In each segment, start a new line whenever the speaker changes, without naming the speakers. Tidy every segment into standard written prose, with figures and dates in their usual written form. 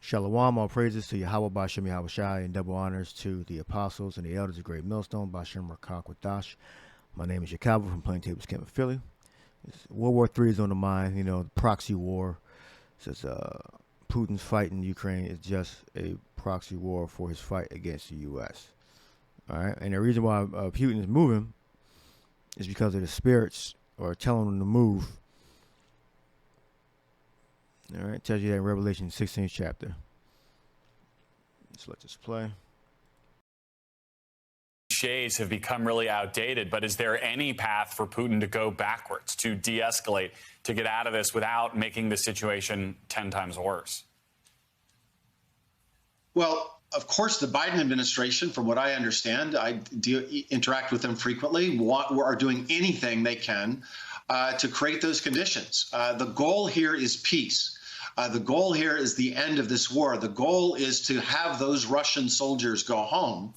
Shalom, all praises to Yahweh Bashem Yahweh Shai, and double honors to the apostles and the elders of Great Millstone, Bashem Rakak Wadash. My name is Yakava from Plain Tables Camp in Philly. World War III is on the mind, the proxy war. Says Putin's fight in Ukraine is just a proxy war for his fight against the U.S. All right, and the reason why Putin is moving is because of the spirits are telling him to move. All right, tells you that in Revelation 16th chapter. So let's just play.
Cliches have become really outdated, but is there any path for Putin to go backwards, to de-escalate, to get out of this without making the situation 10 times worse?
Well, of course, the Biden administration, from what I understand, I interact with them frequently, are doing anything they can to create those conditions. The goal here is peace. The goal here is the end of this war. The goal is to have those Russian soldiers go home.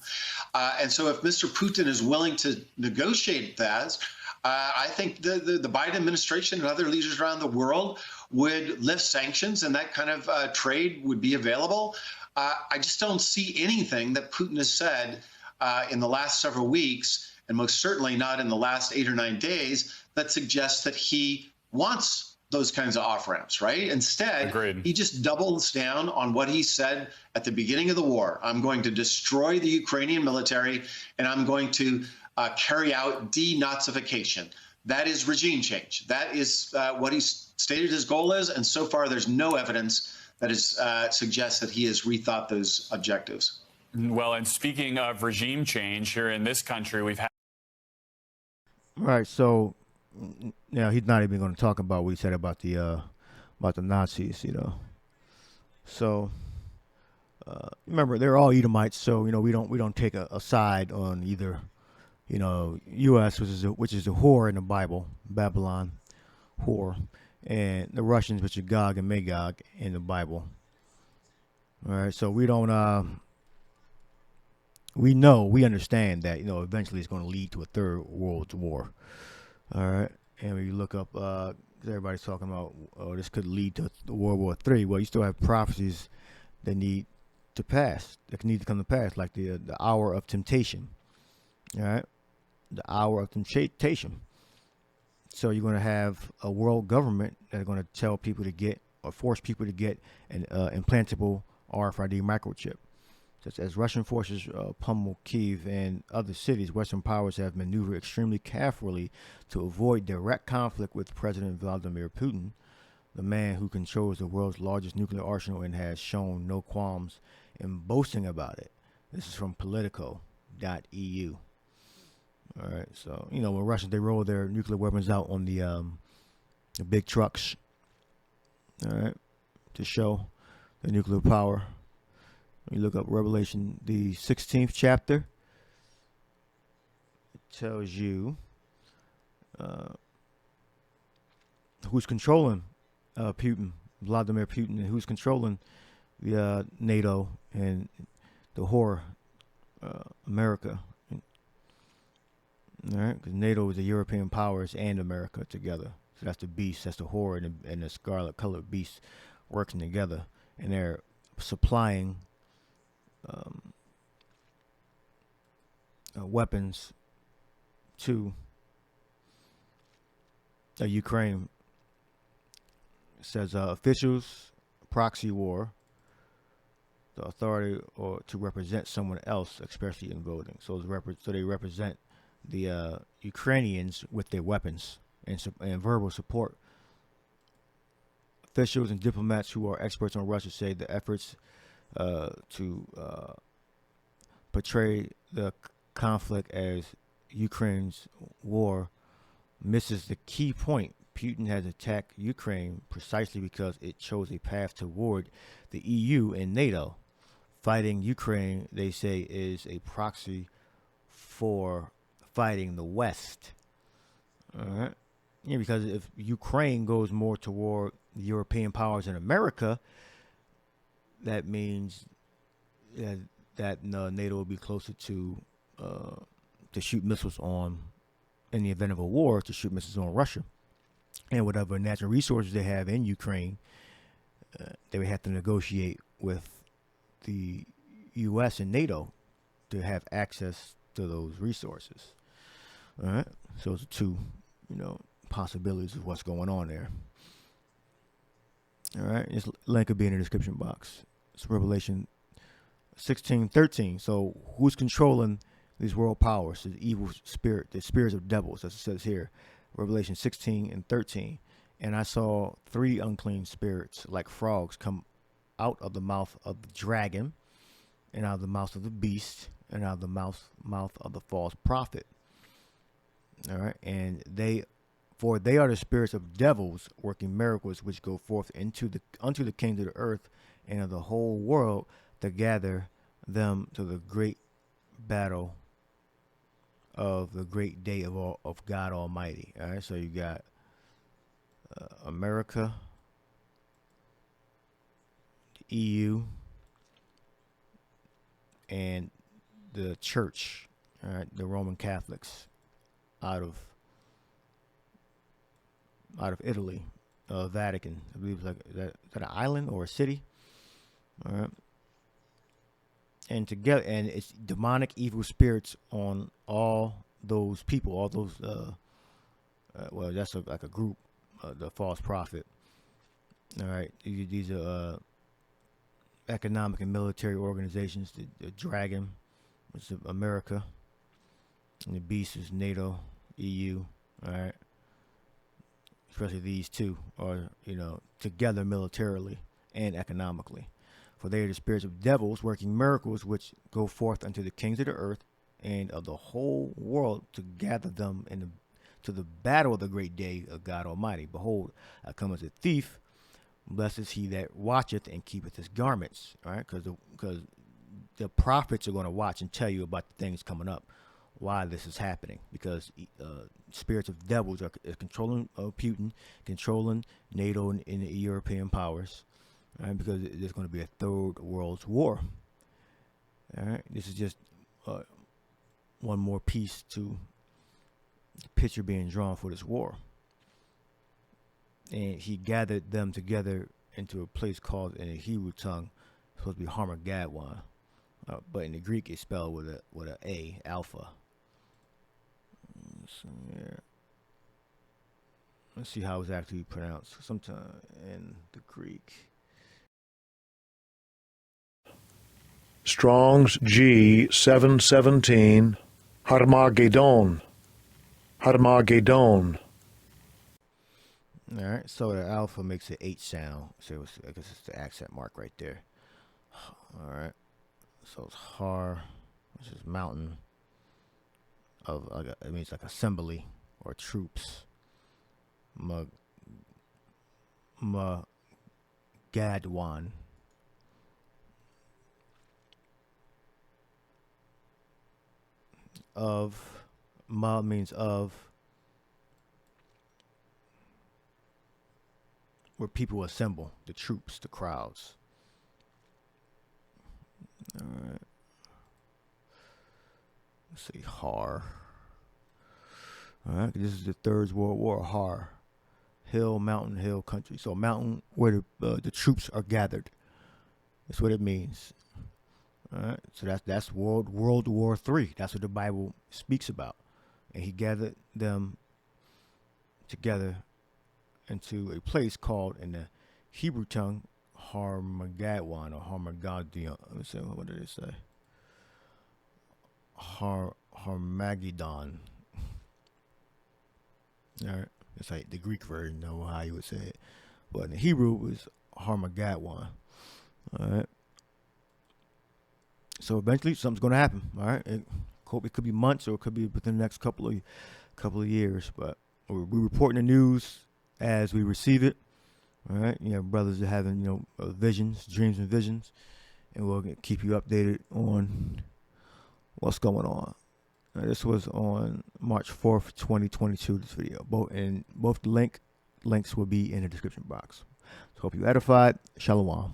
And so if Mr. Putin is willing to negotiate that, I think the Biden administration and other leaders around the world would lift sanctions, and that kind of trade would be available. I just don't see anything that Putin has said in the last several weeks, and most certainly not in the last 8 or 9 days, that suggests that he wants those kinds of off-ramps, right? Instead,
Agreed.
He just doubles down on what he said at the beginning of the war. I'm going to destroy the Ukrainian military, and I'm going to carry out denazification. That is regime change. That is what he's stated his goal is, and so far there's no evidence that suggests that he has rethought those objectives.
Well, and speaking of regime change, here in this country, we've had...
All right, so now he's not even going to talk about what he said about the Nazis, So remember, they're all Edomites, so we don't take a side on either, U.S., which is a whore in the Bible, Babylon, whore, and the Russians, which are Gog and Magog in the Bible. All right, so we don't. We understand that eventually it's going to lead to a third world war. All right, and when you look up, everybody's talking about, this could lead to World War III. Well, you still have prophecies that need to pass, that need to come to pass, like the hour of temptation. All right, the hour of temptation. So you're going to have a world government that are going to tell people to get, or force people to get, an implantable RFID microchip. Such as Russian forces pummel Kyiv and other cities, Western powers have maneuvered extremely carefully to avoid direct conflict with President Vladimir Putin, the man who controls the world's largest nuclear arsenal and has shown no qualms in boasting about it. This is from Politico.eu. All right, so when Russians, they roll their nuclear weapons out on the big trucks, all right, to show the nuclear power. When you look up Revelation, the 16th chapter, it tells you who's controlling Putin, Vladimir Putin, and who's controlling the NATO and the whore, America. All right, because NATO is the European powers and America together. So that's the beast, that's the whore, and the scarlet colored beast working together, and they're supplying weapons to Ukraine. It says officials, proxy war, the authority or to represent someone else, especially in voting. So they represent the Ukrainians with their weapons and verbal support. Officials and diplomats who are experts on Russia say the efforts to portray the conflict as Ukraine's war misses the key point. Putin has attacked Ukraine precisely because it chose a path toward the EU and NATO. Fighting Ukraine, they say, is a proxy for fighting the West. All right. Yeah, because if Ukraine goes more toward the European powers in America, that means that NATO will be closer to shoot missiles on, in the event of a war, to shoot missiles on Russia. And whatever natural resources they have in Ukraine, they would have to negotiate with the U.S. and NATO to have access to those resources. All right, so it's two, possibilities of what's going on there. All right, this link will be in the description box. It's Revelation 16:13. So who's controlling these world powers? The evil spirit, the spirits of devils, as it says here, Revelation 16:13. And I saw 3 unclean spirits like frogs come out of the mouth of the dragon, and out of the mouth of the beast, and out of the mouth of the false prophet. All right, and they are the spirits of devils working miracles, which go forth unto the kings of the earth and of the whole world to gather them to the great battle of the great day of God Almighty. All right, so you got America, the EU, and the church, all right, the Roman Catholics out of Italy, Vatican. I believe is that an island or a city? All right. And together, and it's demonic evil spirits on all those people, all those. Well, that's like a group, the false prophet. All right, these are economic and military organizations. The dragon, which is America, and the beast is NATO, EU. All right, especially these two are together militarily and economically. For they are the spirits of devils working miracles, which go forth unto the kings of the earth and of the whole world to gather them to the battle of the great day of God Almighty. Behold, I come as a thief. Blessed is he that watcheth and keepeth his garments. All right, because the prophets are going to watch and tell you about the things coming up, why this is happening. Because spirits of devils are controlling Putin, controlling NATO and the European powers. All right, because there's going to be a third world war. All right, this is just one more piece to the picture being drawn for this war. And he gathered them together into a place called, in the Hebrew tongue, supposed to be Armageddon, but in the Greek it's spelled with a A, alpha. So, yeah. Let's see how it's actually pronounced. Sometime in the Greek.
Strong's G 717, Armageddon. Armageddon.
All right, so the alpha makes an H sound. So I guess it's the accent mark right there. All right, so it's Har, which is mountain of, it means like assembly or troops. Gadwan. Of, Ma means of, where people assemble, the troops, the crowds. All right. Let's see, Har. All right, this is the Third World War. Har, hill, mountain, hill country. So mountain where the troops are gathered. That's what it means. All right, so that's World War III. That's what the Bible speaks about, and he gathered them together into a place called, in the Hebrew tongue, Armageddon or Armageddon. Let me see, what did it say? Armageddon. All right, it's like the Greek version, know how you would say it, but in the Hebrew it was Armageddon. All right. So eventually something's going to happen. All right, it could be months or it could be within the next couple of years. But we're reporting the news as we receive it. All right, brothers are having visions, dreams, and visions, and we'll keep you updated on what's going on. This was on March 4th, 2022. This video, both the links will be in the description box. So hope you edified. Shalom.